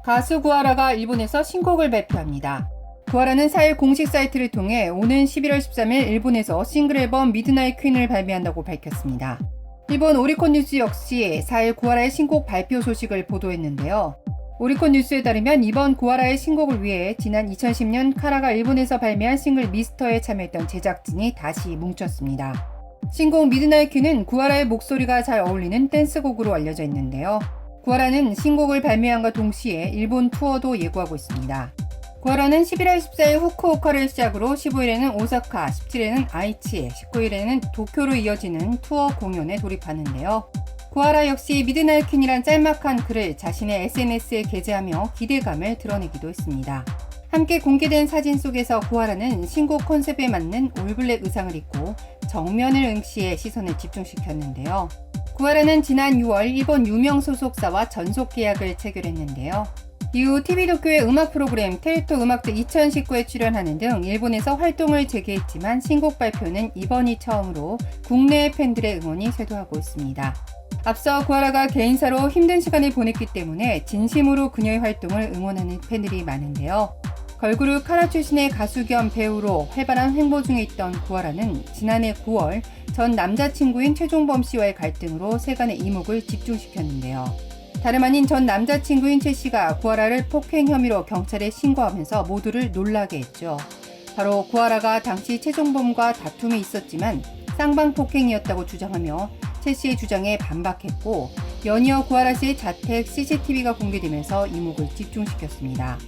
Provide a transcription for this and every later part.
가수 구하라가 일본에서 신곡을 발표합니다. 구하라는 4일 공식 사이트를 통해 오는 11월 13일 일본에서 싱글 앨범 미드나잇 퀸을 발매한다고 밝혔습니다. 일본 오리콘 뉴스 역시 4일 구하라의 신곡 발표 소식을 보도했는데요. 오리콘 뉴스에 따르면 이번 구하라의 신곡을 위해 지난 2010년 카라가 일본에서 발매한 싱글 미스터에 참여했던 제작진이 다시 뭉쳤습니다. 신곡 미드나잇 퀸은 구하라의 목소리가 잘 어울리는 댄스곡으로 알려져 있는데요. 구하라는 신곡을 발매함과 동시에 일본 투어도 예고하고 있습니다. 구하라는 11월 14일 후쿠오카를 시작으로 15일에는 오사카, 17일에는 아이치, 19일에는 도쿄로 이어지는 투어 공연에 돌입하는데요. 구하라 역시 미드나잇 퀸이란 짤막한 글을 자신의 SNS에 게재하며 기대감을 드러내기도 했습니다. 함께 공개된 사진 속에서 구하라는 신곡 컨셉에 맞는 올블랙 의상을 입고 정면을 응시해 시선을 집중시켰는데요. 구하라는 지난 6월 일본 유명 소속사와 전속 계약을 체결했는데요. 이후 TV 도쿄의 음악 프로그램 테이토 음악드 2019에 출연하는 등 일본에서 활동을 재개했지만 신곡 발표는 이번이 처음으로 국내 팬들의 응원이 쇄도하고 있습니다. 앞서 구하라가 개인사로 힘든 시간을 보냈기 때문에 진심으로 그녀의 활동을 응원하는 팬들이 많은데요. 걸그룹 카라 출신의 가수 겸 배우로 활발한 횡보 중에 있던 구하라는 지난해 9월 전 남자친구인 최종범 씨와의 갈등으로 세간의 이목을 집중시켰는데요. 다름 아닌 전 남자친구인 최 씨가 구하라를 폭행 혐의로 경찰에 신고하면서 모두를 놀라게 했죠. 바로 구하라가 당시 최종범과 다툼이 있었지만 쌍방폭행이었다고 주장하며 최 씨의 주장에 반박했고 연이어 구하라 씨의 자택 CCTV가 공개되면서 이목을 집중시켰습니다.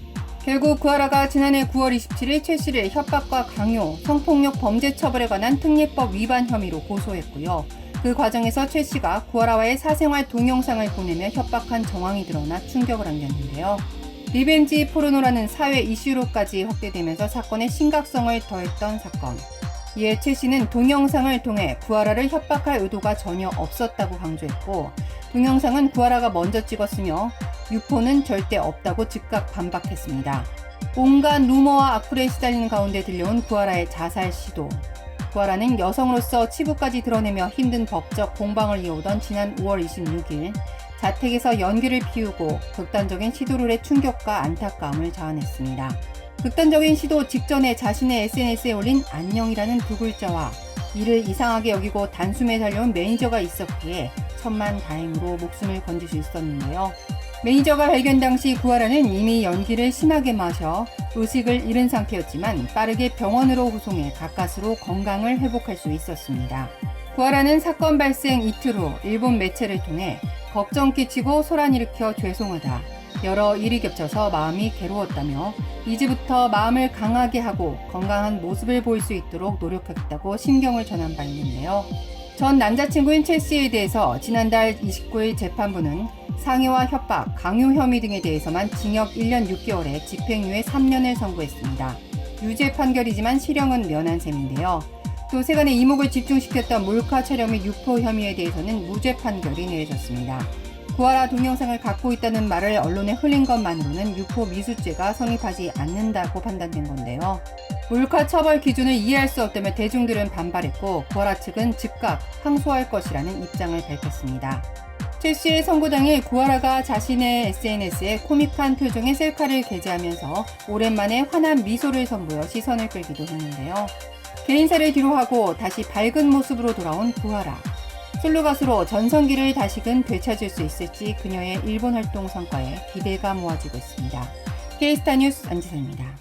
결국 구하라가 지난해 9월 27일 최 씨를 협박과 강요, 성폭력 범죄 처벌에 관한 특례법 위반 혐의로 고소했고요. 그 과정에서 최 씨가 구하라와의 사생활 동영상을 보내며 협박한 정황이 드러나 충격을 안겼는데요. 리벤지 포르노라는 사회 이슈로까지 확대되면서 사건의 심각성을 더했던 사건. 이에 최 씨는 동영상을 통해 구하라를 협박할 의도가 전혀 없었다고 강조했고 동영상은 구하라가 먼저 찍었으며 유포는 절대 없다고 즉각 반박했습니다. 온갖 루머와 악플에 시달리는 가운데 들려온 구하라의 자살 시도. 구하라는 여성으로서 치부까지 드러내며 힘든 법적 공방을 이어오던 지난 5월 26일 자택에서 연기를 피우고 극단적인 시도를 해 충격과 안타까움을 자아냈습니다. 극단적인 시도 직전에 자신의 SNS에 올린 안녕이라는 두 글자와 이를 이상하게 여기고 단숨에 달려온 매니저가 있었기에 천만다행으로 목숨을 건질 수 있었는데요. 매니저가 발견 당시 구하라는 이미 연기를 심하게 마셔 의식을 잃은 상태였지만 빠르게 병원으로 후송해 가까스로 건강을 회복할 수 있었습니다. 구하라는 사건 발생 이틀 후 일본 매체를 통해 걱정 끼치고 소란 일으켜 죄송하다. 여러 일이 겹쳐서 마음이 괴로웠다며 이제부터 마음을 강하게 하고 건강한 모습을 보일 수 있도록 노력하겠다고 심경을 전한 바 있는데요. 전 남자친구인 최 씨에 대해서 지난달 29일 재판부는 상해와 협박, 강요 혐의 등에 대해서만 징역 1년 6개월에 집행유예 3년을 선고했습니다. 유죄 판결이지만 실형은 면한 셈인데요. 또 세간의 이목을 집중시켰던 몰카 촬영 및 유포 혐의에 대해서는 무죄 판결이 내려졌습니다. 구하라 동영상을 갖고 있다는 말을 언론에 흘린 것만으로는 유포 미수죄가 성립하지 않는다고 판단된 건데요. 몰카 처벌 기준을 이해할 수 없다며 대중들은 반발했고 구하라 측은 즉각 항소할 것이라는 입장을 밝혔습니다. 최 씨의 선고 당일 구하라가 자신의 SNS에 코믹한 표정의 셀카를 게재하면서 오랜만에 환한 미소를 선보여 시선을 끌기도 했는데요. 개인사를 뒤로하고 다시 밝은 모습으로 돌아온 구하라. 솔로 가수로 전성기를 다시금 되찾을 수 있을지 그녀의 일본 활동 성과에 기대가 모아지고 있습니다. K스타 뉴스 안지선입니다.